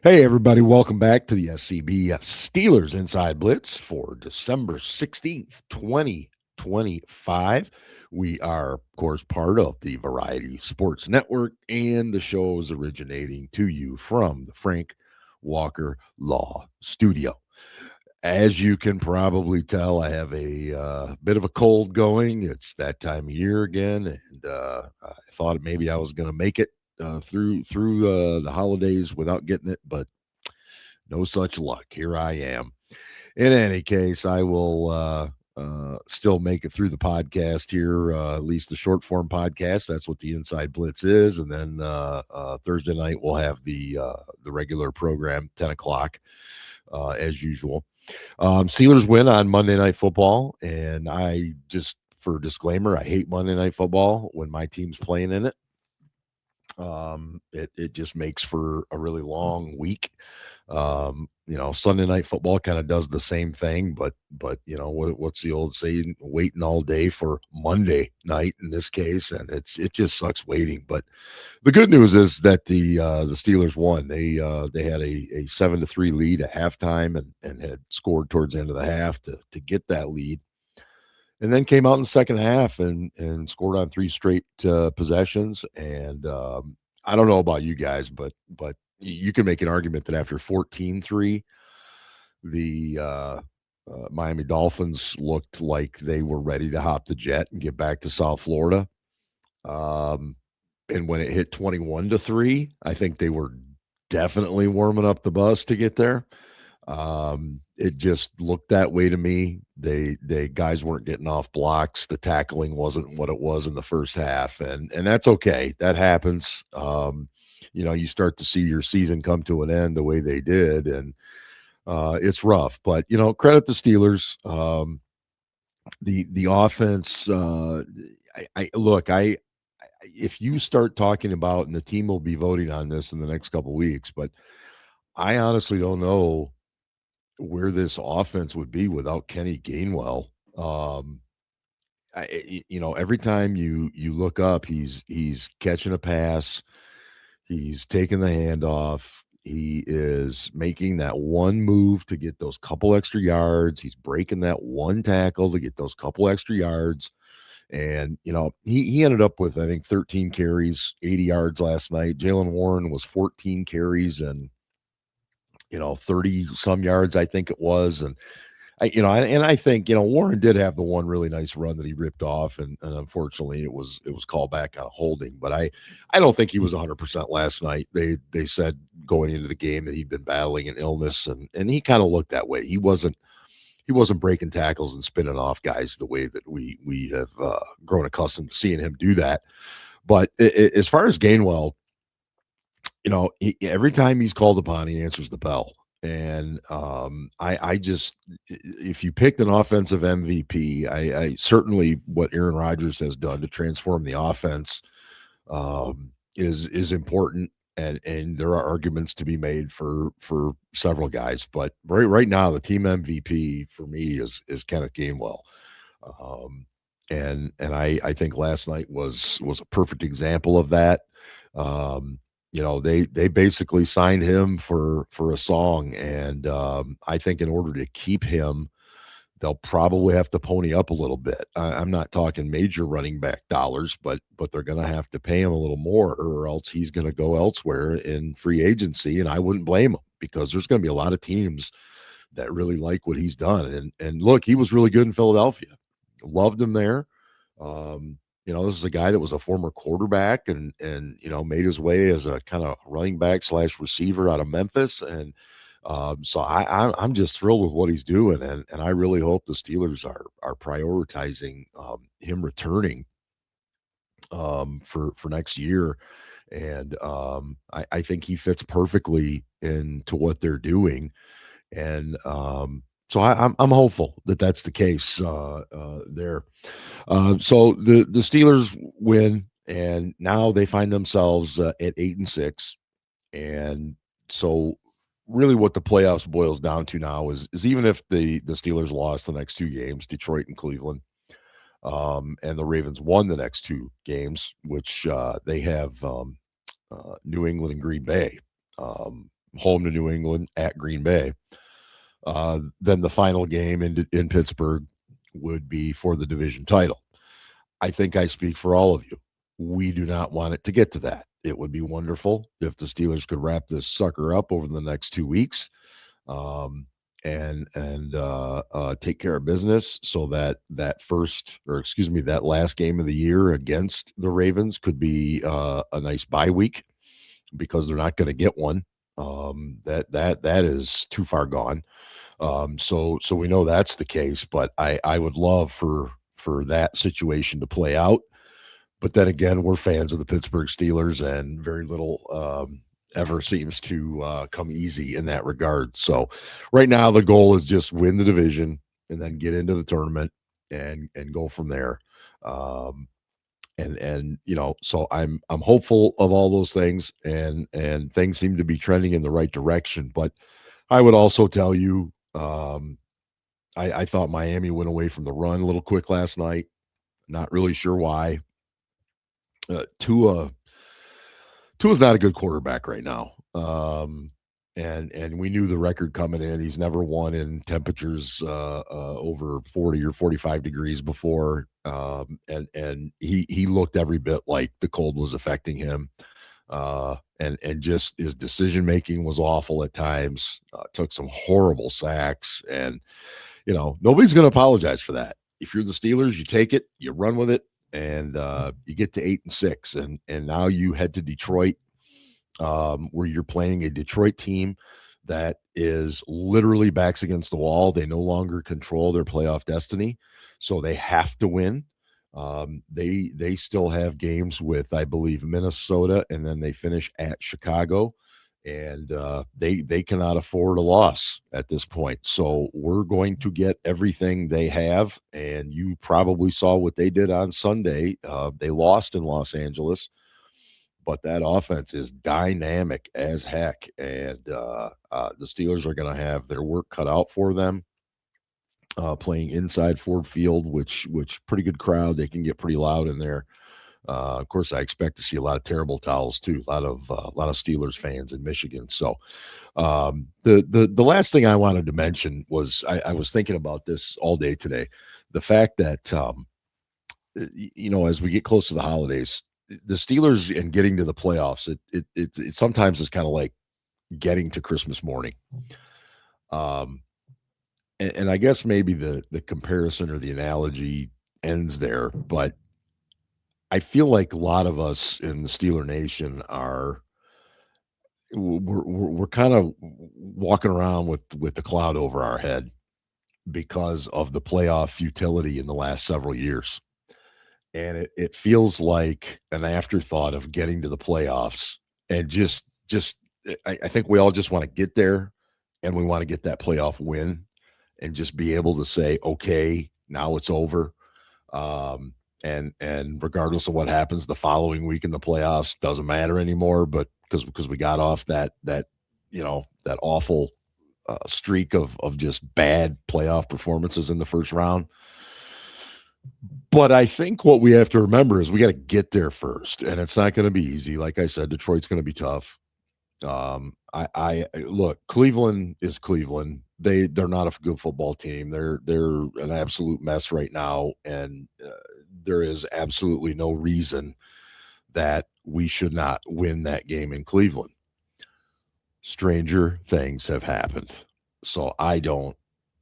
Hey, everybody, welcome back to the SCB Steelers Inside Blitz for December 16th, 2025. We are, of course, part of the Variety Sports Network, and the show is originating to you from the Frank Walker Law Studio. As you can probably tell, I have a bit of a cold going. It's that time of year again, and I thought maybe I was going to make it through the holidays without getting it, but no such luck. Here I am. In any case, I will still make it through the podcast here, at least the short form podcast. That's what the Inside Blitz is, and then Thursday night we'll have the regular program, 10 o'clock, as usual. Steelers win on Monday Night Football, and I just, for disclaimer, I hate Monday Night Football when my team's playing in it. It just makes for a really long week. Sunday Night Football kind of does the same thing, but what's the old saying? Waiting all day for Monday night in this case, and it just sucks waiting. But the good news is that the Steelers won. They had a 7-3 lead at halftime and had scored towards the end of the half to get that lead. And then came out in the second half and scored on three straight possessions. And I don't know about you guys, but you can make an argument that after 14-3, the Miami Dolphins looked like they were ready to hop the jet and get back to South Florida. And when it hit 21-3, I think they were definitely warming up the bus to get there. It just looked that way to me. They guys weren't getting off blocks. The tackling wasn't what it was in the first half, and that's okay. That happens. You start to see your season come to an end the way they did, and it's rough. But credit the Steelers. The offense. If you start talking about, and the team will be voting on this in the next couple of weeks, but I honestly don't know where this offense would be without Kenny Gainwell. Every time you look up, he's catching a pass, he's taking the handoff, he is making that one move to get those couple extra yards, he's breaking that one tackle to get those couple extra yards. And, he ended up with, I think, 13 carries, 80 yards last night. Jaylen Warren was 14 carries and 30 some yards, I think it was. And I think, Warren did have the one really nice run that he ripped off. And unfortunately it was called back on a holding, but I don't think he was 100% last night. They said going into the game that he'd been battling an illness and he kind of looked that way. He wasn't breaking tackles and spinning off guys the way that we have grown accustomed to seeing him do that. But as far as Gainwell, every time he's called upon, he answers the bell. And I just, if you picked an offensive MVP, I certainly what Aaron Rodgers has done to transform the offense is important. And there are arguments to be made for several guys, but right now the team MVP for me is Kenneth Gainwell. And I think last night was a perfect example of that. They basically signed him for a song, and I think in order to keep him, they'll probably have to pony up a little bit. I'm not talking major running back dollars, but they're going to have to pay him a little more, or else he's going to go elsewhere in free agency, and I wouldn't blame him because there's going to be a lot of teams that really like what he's done. And look, he was really good in Philadelphia. Loved him there. This is a guy that was a former quarterback and made his way as a kind of running back / receiver out of Memphis. And so I'm just thrilled with what he's doing. And I really hope the Steelers are prioritizing him returning for next year. And I think he fits perfectly into what they're doing. And so I'm hopeful that that's the case there. So the Steelers win, and now they find themselves at 8-6, and so really what the playoffs boils down to now is even if the Steelers lost the next two games, Detroit and Cleveland, and the Ravens won the next two games, which they have New England and Green Bay. home to New England, at Green Bay. Then the final game in Pittsburgh would be for the division title. I think I speak for all of you. We do not want it to get to that. It would be wonderful if the Steelers could wrap this sucker up over the next 2 weeks, um, and take care of business, so that that last game of the year against the Ravens could be a nice bye week, because they're not going to get one. That is too far gone. So we know that's the case, but I would love for that situation to play out. But then again, we're fans of the Pittsburgh Steelers, and very little ever seems to come easy in that regard. So right now, the goal is just win the division and then get into the tournament and go from there. Um, and so I'm hopeful of all those things, and things seem to be trending in the right direction. But I would also tell you, I thought Miami went away from the run a little quick last night. Not really sure why. Tua's not a good quarterback right now. And we knew the record coming in. He's never won in temperatures over 40 or 45 degrees before. And he looked every bit like the cold was affecting him. And just his decision making was awful at times. Took some horrible sacks, and nobody's going to apologize for that. If you're the Steelers, you take it, you run with it, and you get to 8-6, and now you head to Detroit, where you're playing a Detroit team that is literally backs against the wall. They no longer control their playoff destiny, so they have to win. They still have games with, I believe, Minnesota, and then they finish at Chicago, and they cannot afford a loss at this point. So we're going to get everything they have, and you probably saw what they did on Sunday. They lost in Los Angeles, but that offense is dynamic as heck, and the Steelers are going to have their work cut out for them. Playing inside Ford Field, which pretty good crowd. They can get pretty loud in there. Of course, I expect to see a lot of terrible towels too. A lot of Steelers fans in Michigan. So the last thing I wanted to mention was I was thinking about this all day today. The fact that as we get close to the holidays, the Steelers and getting to the playoffs, it sometimes is kind of like getting to Christmas morning. And I guess maybe the comparison or the analogy ends there, but I feel like a lot of us in the Steeler Nation we're kind of walking around with the cloud over our head because of the playoff futility in the last several years. And it feels like an afterthought of getting to the playoffs, and just I think we all just want to get there, and we want to get that playoff win and just be able to say, okay, now it's over. And regardless of what happens the following week in the playoffs, doesn't matter anymore. But because we got off that awful streak of just bad playoff performances in the first round. But I think what we have to remember is we got to get there first, and it's not going to be easy. Like I said, Detroit's going to be tough. I look, Cleveland is Cleveland. They're not a good football team. They're an absolute mess right now, and there is absolutely no reason that we should not win that game in Cleveland. Stranger things have happened, so I don't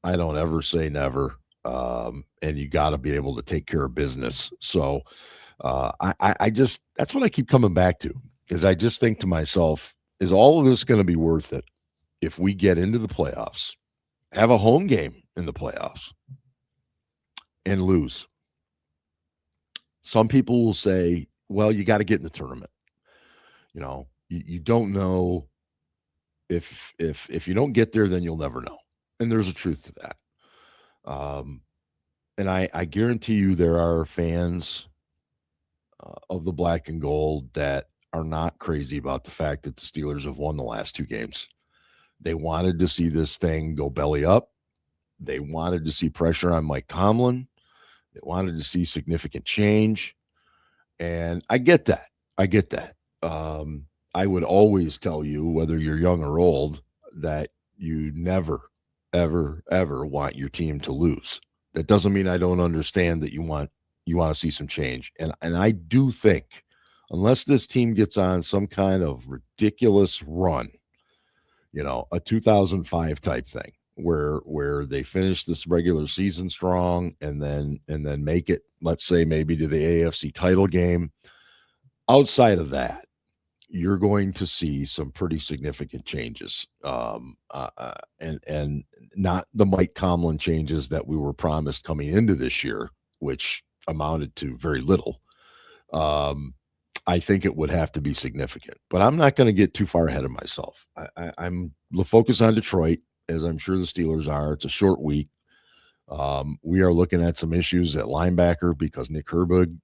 ever say never. And you got to be able to take care of business. So I just that's what I keep coming back to, is I just think to myself, is all of this going to be worth it if we get into the playoffs, have a home game in the playoffs, and lose? Some people will say, well, you got to get in the tournament. You don't know if you don't get there, then you'll never know. And there's a truth to that. And I guarantee you there are fans of the black and gold that are not crazy about the fact that the Steelers have won the last two games. They wanted to see this thing go belly up. They wanted to see pressure on Mike Tomlin. They wanted to see significant change. And I get that. I would always tell you, whether you're young or old, that you never, ever, ever want your team to lose. That doesn't mean I don't understand that you want to see some change. And I do think, unless this team gets on some kind of ridiculous run, a 2005 type thing where they finish this regular season strong and then make it, let's say, maybe to the AFC title game. Outside of that, you're going to see some pretty significant changes, and not the Mike Tomlin changes that we were promised coming into this year, which amounted to very little. I think it would have to be significant, but I'm not going to get too far ahead of myself. I'm focused on Detroit, as I'm sure the Steelers are. It's a short week. We are looking at some issues at linebacker because Nick Herbig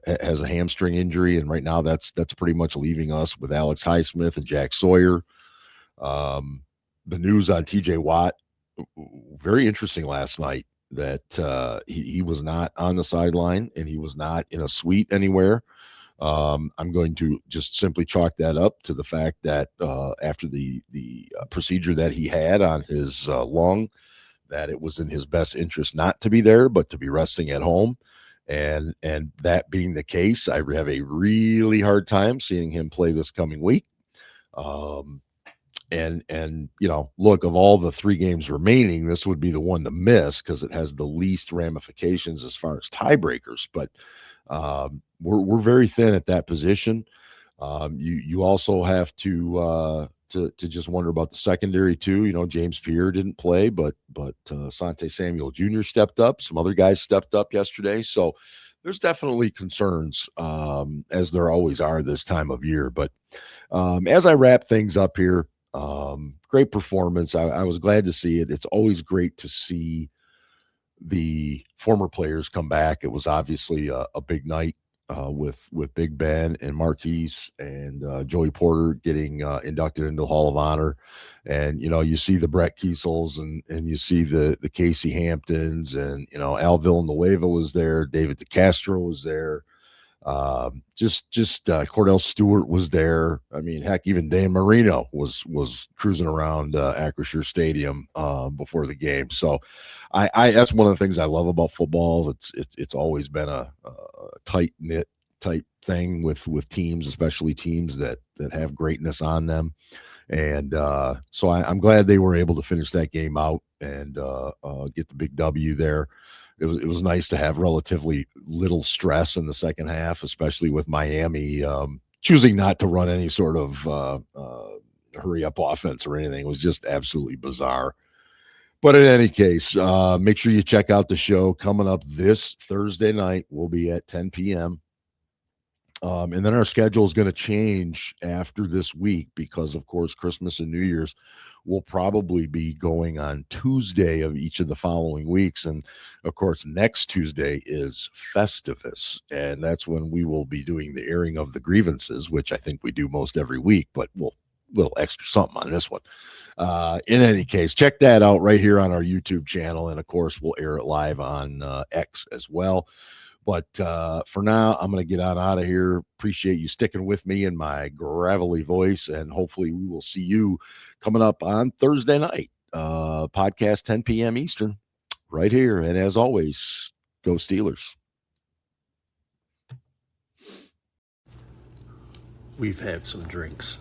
has a hamstring injury, and right now that's pretty much leaving us with Alex Highsmith and Jack Sawyer. The news on TJ Watt, very interesting last night, that he was not on the sideline and he was not in a suite anywhere. I'm going to just simply chalk that up to the fact that after the procedure that he had on his lung, that it was in his best interest not to be there, but to be resting at home. And that being the case, I have a really hard time seeing him play this coming week. And look, of all the 3 games remaining, this would be the one to miss because it has the least ramifications as far as tiebreakers. But we're very thin at that position. You also have to just wonder about the secondary too. James Pierre didn't play, but Asante Samuel Jr. stepped up. Some other guys stepped up yesterday. So there's definitely concerns, as there always are this time of year. But as I wrap things up here, great performance. I was glad to see it. It's always great to see the former players come back. It was obviously a big night with Big Ben and Marquise and Joey Porter getting inducted into the Hall of Honor. And, you see the Brett Kiesels and you see the Casey Hamptons and, Al Villanueva was there. David DeCastro was there. Just Cordell Stewart was there. I mean, heck, even Dan Marino was cruising around Acrisure Stadium before the game. So I that's one of the things I love about football. It's always been a tight knit type thing with teams, especially teams that have greatness on them. And so I'm glad they were able to finish that game out and get the big W there. It was nice to have relatively little stress in the second half, especially with Miami choosing not to run any sort of hurry up offense or anything. It was just absolutely bizarre. But in any case, make sure you check out the show coming up this Thursday night. We'll be at 10 p.m. And then our schedule is going to change after this week because, of course, Christmas and New Year's will probably be going on Tuesday of each of the following weeks. And, of course, next Tuesday is Festivus, and that's when we will be doing the airing of the grievances, which I think we do most every week, but we'll little extra something on this one. In any case, check that out right here on our YouTube channel. And, of course, we'll air it live on X as well. But for now, I'm going to get on out of here. Appreciate you sticking with me in my gravelly voice, and hopefully we will see you coming up on Thursday night, podcast 10 p.m. Eastern, right here. And as always, go Steelers. We've had some drinks.